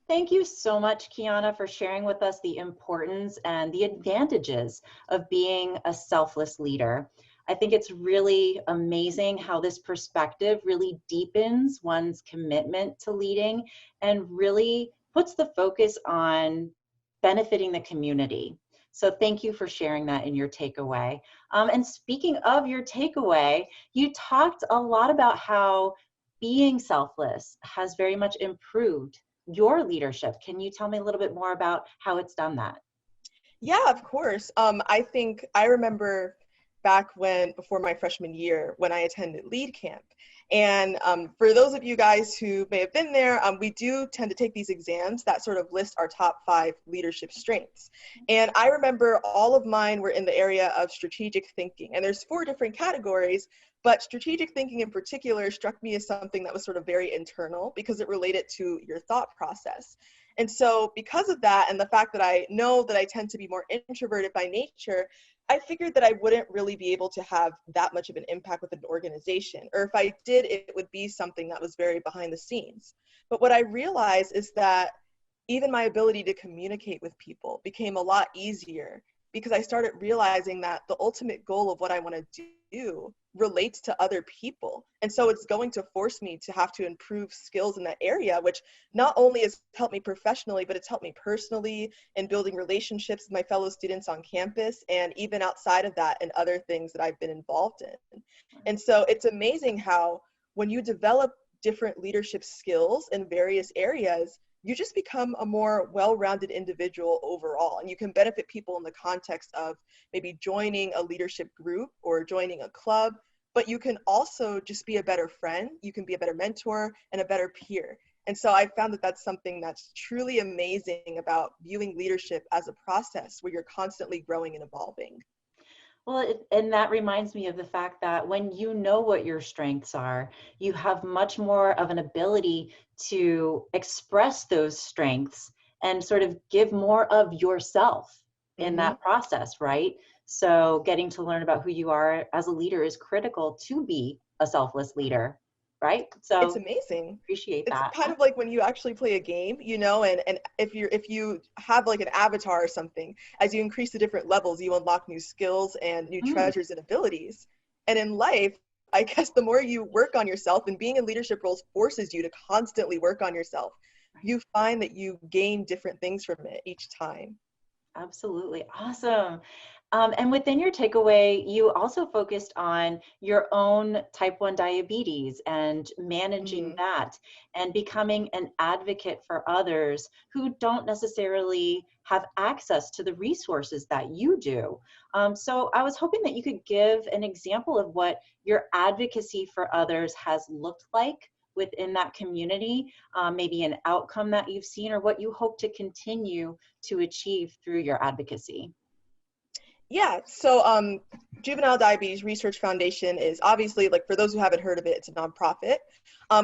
Thank you so much, Keyonna, for sharing with us the importance and the advantages of being a selfless leader. I think it's really amazing how this perspective really deepens one's commitment to leading and really puts the focus on benefiting the community. So thank you for sharing that in your takeaway. And speaking of your takeaway, you talked a lot about how being selfless has very much improved your leadership. Can you tell me a little bit more about how it's done that? Yeah, of course. I think I remember back before my freshman year, when I attended lead camp. And for those of you guys who may have been there, we do tend to take these exams that sort of list our top 5 leadership strengths. And I remember all of mine were in the area of strategic thinking. And there's 4 different categories, but strategic thinking in particular struck me as something that was sort of very internal because it related to your thought process. And so because of that, and the fact that I know that I tend to be more introverted by nature, I figured that I wouldn't really be able to have that much of an impact with an organization. Or if I did, it would be something that was very behind the scenes. But what I realized is that even my ability to communicate with people became a lot easier because I started realizing that the ultimate goal of what I want to do relates to other people. And so it's going to force me to have to improve skills in that area, which not only has helped me professionally, but it's helped me personally in building relationships with my fellow students on campus and even outside of that and other things that I've been involved in. And so it's amazing how when you develop different leadership skills in various areas, you just become a more well-rounded individual overall. And you can benefit people in the context of maybe joining a leadership group or joining a club, but you can also just be a better friend, you can be a better mentor and a better peer. And so I found that that's something that's truly amazing about viewing leadership as a process where you're constantly growing and evolving. Well, and that reminds me of the fact that when you know what your strengths are, you have much more of an ability to express those strengths and sort of give more of yourself in Mm-hmm. that process, right? So getting to learn about who you are as a leader is critical to be a selfless leader, right? It's So amazing. appreciate It's that. kind of like when you actually play a game, you know, and if you have like an avatar or something, as you increase the different levels, you unlock new skills and new Mm, treasures and abilities. And in life, I guess the more you work on yourself, and being in leadership roles forces you to constantly work on yourself, right. you find that you gain different things from it each time. Absolutely. Awesome. And within your takeaway, you also focused on your own type 1 diabetes and managing Mhm. that and becoming an advocate for others who don't necessarily have access to the resources that you do. So I was hoping that you could give an example of what your advocacy for others has looked like within that community, maybe an outcome that you've seen or what you hope to continue to achieve through your advocacy. Yeah, so Juvenile Diabetes Research Foundation is obviously, like, for those who haven't heard of it, it's a nonprofit,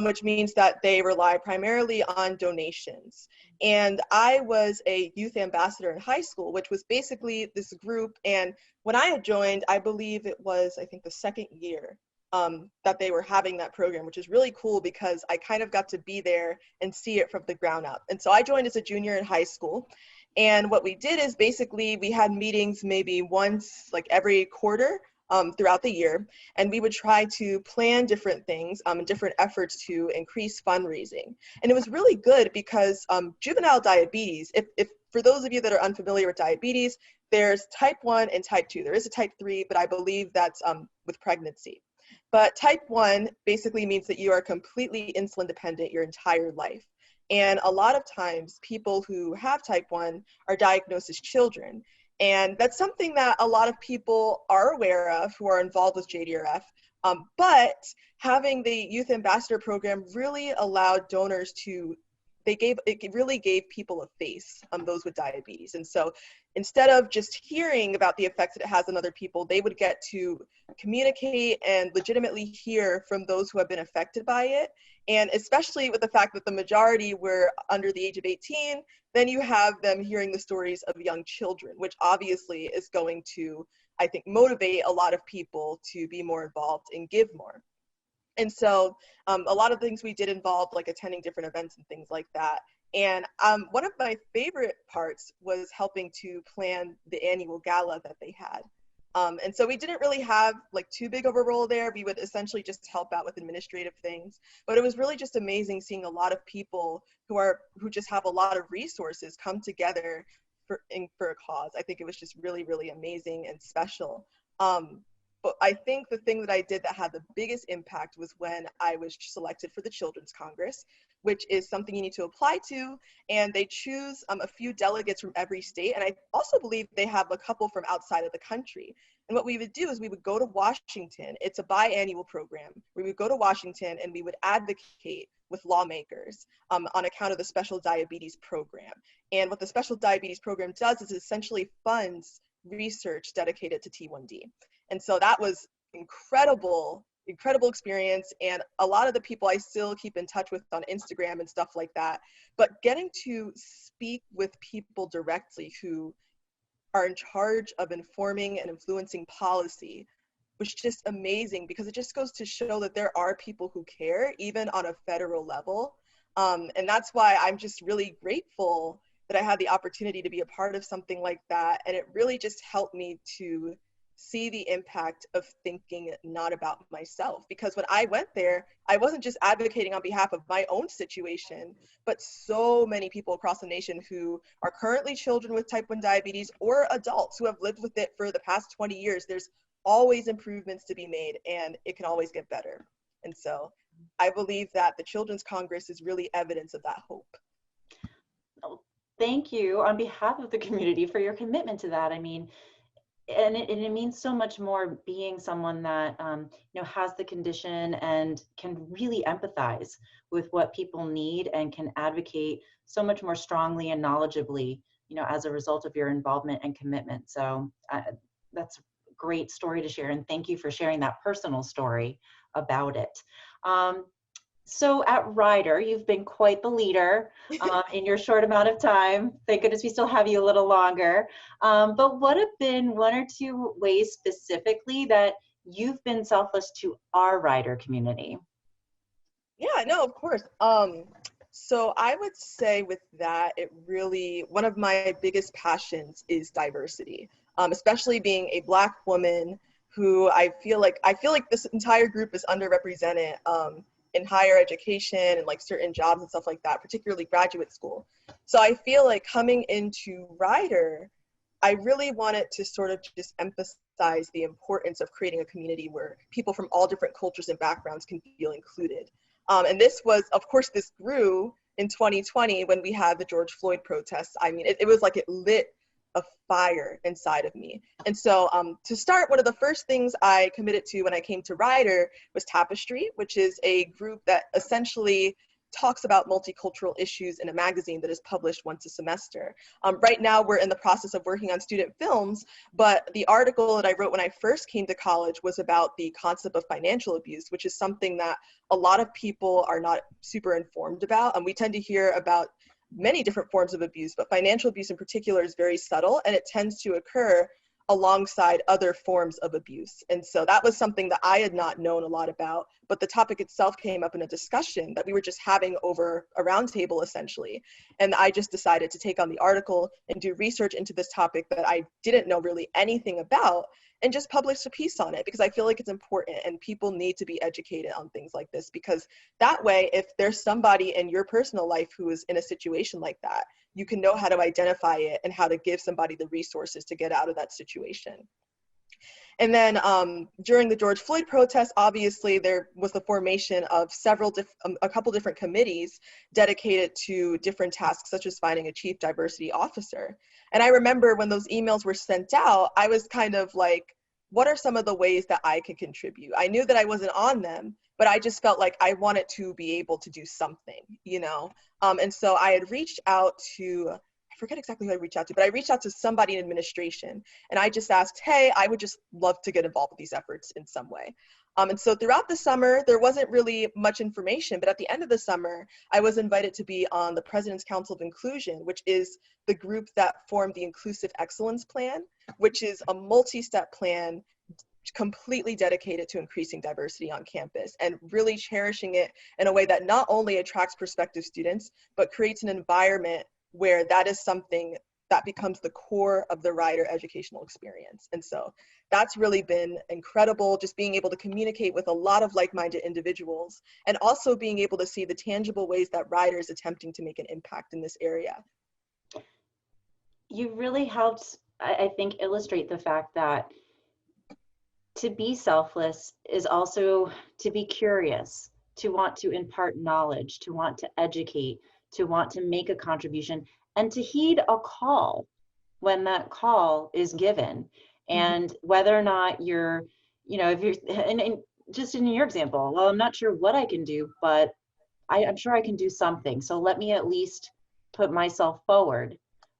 which means that they rely primarily on donations. And I was a youth ambassador in high school, which was basically this group. And when I had joined, I believe it was, I think, the second year that they were having that program, which is really cool because I kind of got to be there and see it from the ground up. And so I joined as a junior in high school. And what we did is basically we had meetings maybe once, like every quarter throughout the year. And we would try to plan different things and different efforts to increase fundraising. And it was really good because juvenile diabetes, if for those of you that are unfamiliar with diabetes, there's type 1 and type 2. There is a type 3, but I believe that's with pregnancy. But type 1 basically means that you are completely insulin dependent your entire life. And a lot of times people who have type 1 are diagnosed as children. And that's something that a lot of people are aware of who are involved with JDRF. But having the Youth Ambassador Program really allowed donors to, it really gave people a face, those with diabetes. And so instead of just hearing about the effects that it has on other people, they would get to communicate and legitimately hear from those who have been affected by it. And especially with the fact that the majority were under the age of 18, then you have them hearing the stories of young children, which obviously is going to, I think, motivate a lot of people to be more involved and give more. And so a lot of things we did involve like attending different events and things like that. And one of my favorite parts was helping to plan the annual gala that they had. And so we didn't really have like too big of a role there. We would essentially just help out with administrative things, but it was really just amazing seeing a lot of people who just have a lot of resources come together for a cause. I think it was just really, really amazing and special. But I think the thing that I did that had the biggest impact was when I was selected for the Children's Congress, which is something you need to apply to, and they choose a few delegates from every state, and I also believe they have a couple from outside of the country. And what we would do is we would go to Washington. It's a biannual program. We would go to Washington and we would advocate with lawmakers on account of the Special Diabetes Program. And what the Special Diabetes Program does is essentially funds research dedicated to T1D. And so that was incredible experience. And a lot of the people I still keep in touch with on Instagram and stuff like that. But getting to speak with people directly who are in charge of informing and influencing policy was just amazing, because it just goes to show that there are people who care, even on a federal level. And that's why I'm just really grateful that I had the opportunity to be a part of something like that. And it really just helped me to see the impact of thinking not about myself, because when I went there, I wasn't just advocating on behalf of my own situation, but so many people across the nation who are currently children with type 1 diabetes or adults who have lived with it for the past 20 years. There's always improvements to be made, and it can always get better. And so I believe that the Children's Congress is really evidence of that hope. Oh, thank you on behalf of the community for your commitment to that. I mean, and it means so much more being someone that has the condition and can really empathize with what people need and can advocate so much more strongly and knowledgeably, as a result of your involvement and commitment. So that's a great story to share, and thank you for sharing that personal story about it. So at Ryder, you've been quite the leader in your short amount of time. Thank goodness we still have you a little longer. But what have been one or two ways specifically that you've been selfless to our Ryder community? Yeah, no, of course. So I would say with that, one of my biggest passions is diversity, especially being a Black woman who I feel like this entire group is underrepresented in higher education and like certain jobs and stuff like that, particularly graduate school. So I feel like coming into Ryder, I really wanted to sort of just emphasize the importance of creating a community where people from all different cultures and backgrounds can feel included. And this grew in 2020 when we had the George Floyd protests. I mean, it was like it lit a fire inside of me. And so to start, one of the first things I committed to when I came to Ryder was Tapestry, which is a group that essentially talks about multicultural issues in a magazine that is published once a semester. Right now, we're in the process of working on student films, but the article that I wrote when I first came to college was about the concept of financial abuse, which is something that a lot of people are not super informed about. And we tend to hear about many different forms of abuse, but financial abuse in particular is very subtle, and it tends to occur alongside other forms of abuse. And so that was something that I had not known a lot about, but the topic itself came up in a discussion that we were just having over a roundtable essentially. And I just decided to take on the article and do research into this topic that I didn't know really anything about, and just publish a piece on it, because I feel like it's important and people need to be educated on things like this, because that way, if there's somebody in your personal life who is in a situation like that, you can know how to identify it and how to give somebody the resources to get out of that situation. And then during the George Floyd protests, obviously there was the formation of a couple different committees dedicated to different tasks, such as finding a chief diversity officer. And I remember when those emails were sent out, I was kind of like, what are some of the ways that I could contribute? I knew that I wasn't on them, but I just felt like I wanted to be able to do something, And so I had reached out to, I forget exactly who I reached out to, but I reached out to somebody in administration, and I just asked, hey, I would just love to get involved with these efforts in some way. And so throughout the summer, there wasn't really much information, but at the end of the summer, I was invited to be on the President's Council of Inclusion, which is the group that formed the Inclusive Excellence Plan, which is a multi-step plan completely dedicated to increasing diversity on campus and really cherishing it in a way that not only attracts prospective students, but creates an environment where that is something that becomes the core of the rider educational experience. And so that's really been incredible, just being able to communicate with a lot of like-minded individuals and also being able to see the tangible ways that Rider is attempting to make an impact in this area. You really helped, I think, illustrate the fact that to be selfless is also to be curious, to want to impart knowledge, to want to educate, to want to make a contribution, and to heed a call when that call is given. And whether or not you're, if you're, and just in your example, well, I'm not sure what I can do, but I'm sure I can do something. So let me at least put myself forward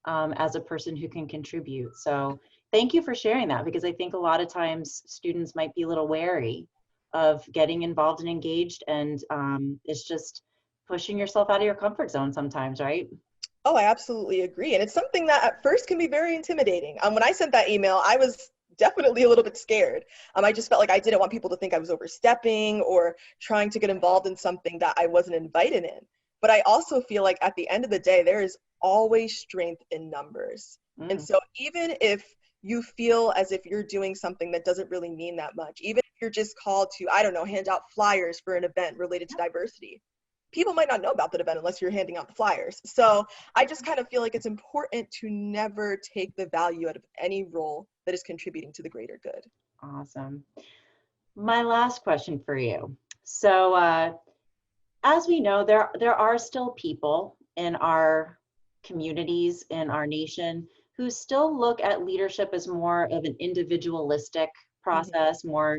as a person who can contribute. So thank you for sharing that, because I think a lot of times students might be a little wary of getting involved and engaged, and it's just pushing yourself out of your comfort zone sometimes, right? Oh, I absolutely agree. And it's something that at first can be very intimidating. When I sent that email, I was definitely a little bit scared. I just felt like I didn't want people to think I was overstepping or trying to get involved in something that I wasn't invited in. But I also feel like at the end of the day, there is always strength in numbers. And so even if you feel as if you're doing something that doesn't really mean that much, even if you're just called to, I don't know, hand out flyers for an event related to diversity, people might not know about that event unless you're handing out the flyers. So I just kind of feel like it's important to never take the value out of any role that is contributing to the greater good. Awesome. My last question for you. So as we know, there are still people in our communities, in our nation, who still look at leadership as more of an individualistic process, more,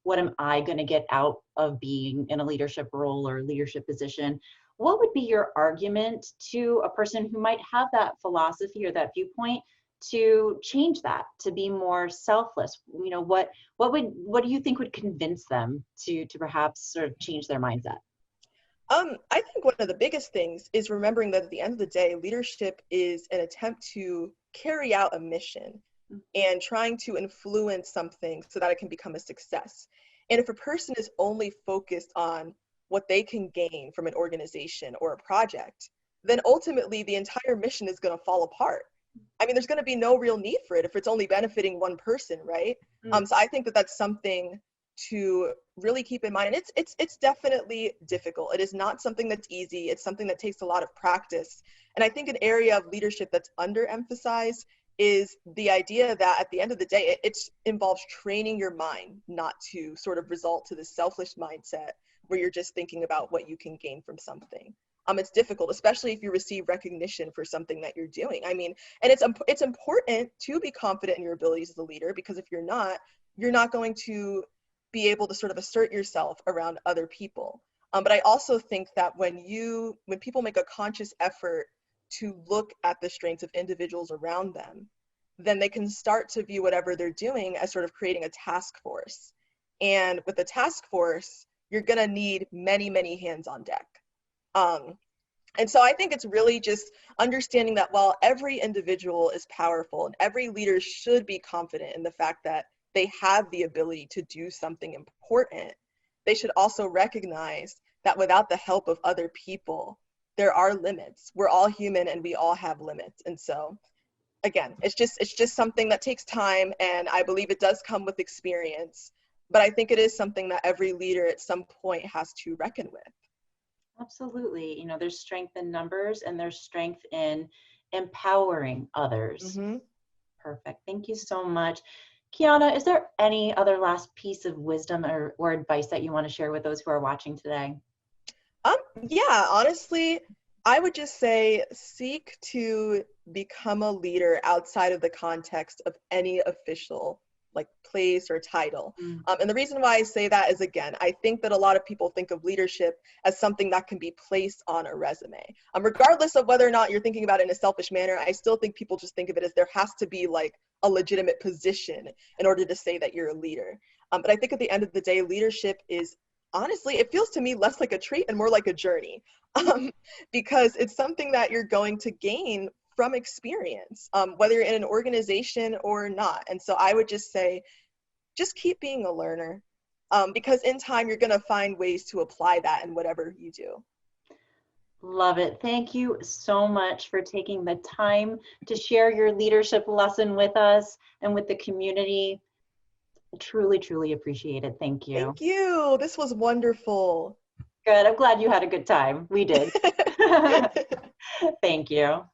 what am I going to get out of being in a leadership role or leadership position? What would be your argument to a person who might have that philosophy or that viewpoint to change that, to be more selfless? What do you think would convince them to perhaps sort of change their mindset? I think one of the biggest things is remembering that at the end of the day, leadership is an attempt to carry out a mission and trying to influence something so that it can become a success. And if a person is only focused on what they can gain from an organization or a project, then ultimately the entire mission is going to fall apart. I mean, there's going to be no real need for it if it's only benefiting one person, right? So I think that that's something to really keep in mind. And it's definitely difficult. It is not something that's easy. It's something that takes a lot of practice. And I think an area of leadership that's underemphasized is the idea that at the end of the day, it involves training your mind not to sort of result to this selfish mindset where you're just thinking about what you can gain from something. It's difficult, especially if you receive recognition for something that you're doing. I mean, and it's important to be confident in your abilities as a leader, because if you're not going to be able to sort of assert yourself around other people. But I also think that when people make a conscious effort to look at the strengths of individuals around them, then they can start to view whatever they're doing as sort of creating a task force. And with the task force, you're going to need many, many hands on deck. And so I think it's really just understanding that while every individual is powerful and every leader should be confident in the fact that they have the ability to do something important, they should also recognize that without the help of other people, there are limits. We're all human and we all have limits. And so again, it's just something that takes time, and I believe it does come with experience, but I think it is something that every leader at some point has to reckon with. Absolutely. There's strength in numbers and there's strength in empowering others. Perfect. Thank you so much. Keyonna, is there any other last piece of wisdom or advice that you want to share with those who are watching today? Yeah, honestly, I would just say seek to become a leader outside of the context of any official place or title. And the reason why I say that is, again, I think that a lot of people think of leadership as something that can be placed on a resume. Regardless of whether or not you're thinking about it in a selfish manner, I still think people just think of it as there has to be a legitimate position in order to say that you're a leader. But I think at the end of the day, leadership is, honestly, it feels to me less like a trait and more like a journey, because it's something that you're going to gain from experience, whether you're in an organization or not. And so I would just say, just keep being a learner, because in time you're going to find ways to apply that in whatever you do. Love it. Thank you so much for taking the time to share your leadership lesson with us and with the community. Truly, truly appreciate it. Thank you. Thank you. This was wonderful. Good. I'm glad you had a good time. We did. Thank you.